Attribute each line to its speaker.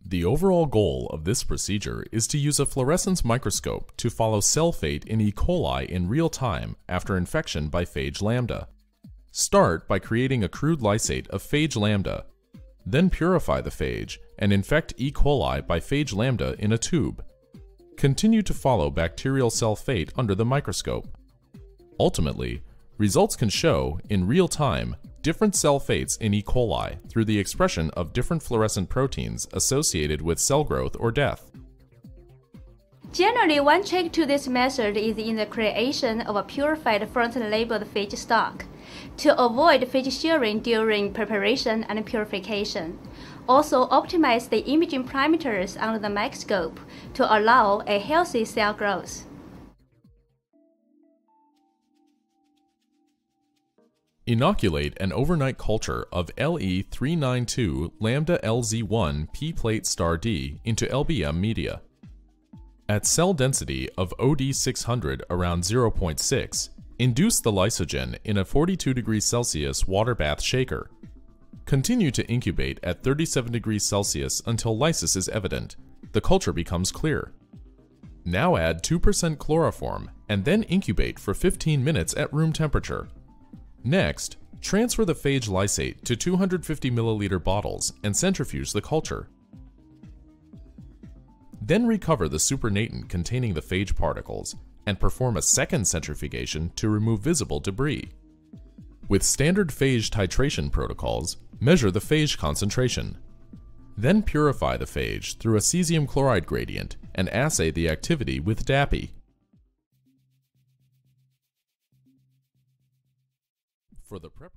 Speaker 1: The overall goal of this procedure is to use a fluorescence microscope to follow cell fate in E. coli in real time after infection by Phage Lambda. Start by creating a crude lysate of Phage Lambda, then purify the phage and infect E. coli by Phage Lambda in a tube. Continue to follow bacterial cell fate under the microscope. Ultimately, results can show, in real time, different cell fates in E. coli through the expression of different fluorescent proteins associated with cell growth or death.
Speaker 2: Generally, one trick to this method is in the creation of a purified fluorescently-labeled phage stock to avoid phage shearing during preparation and purification. Also, optimize the imaging parameters under the microscope to allow a healthy cell growth.
Speaker 1: Inoculate an overnight culture of Le392 lambda LZ1 P plate star D into LBM media. At cell density of OD600 around 0.6, induce the lysogen in a 42 degrees Celsius water bath shaker. Continue to incubate at 37 degrees Celsius until lysis is evident. The culture becomes clear. Now add 2% chloroform and then incubate for 15 minutes at room temperature. Next, transfer the phage lysate to 250 milliliter bottles and centrifuge the culture. Then recover the supernatant containing the phage particles and perform a second centrifugation to remove visible debris. With standard phage titration protocols, measure the phage concentration. Then purify the phage through a cesium chloride gradient and assay the activity with DAPI. For the prep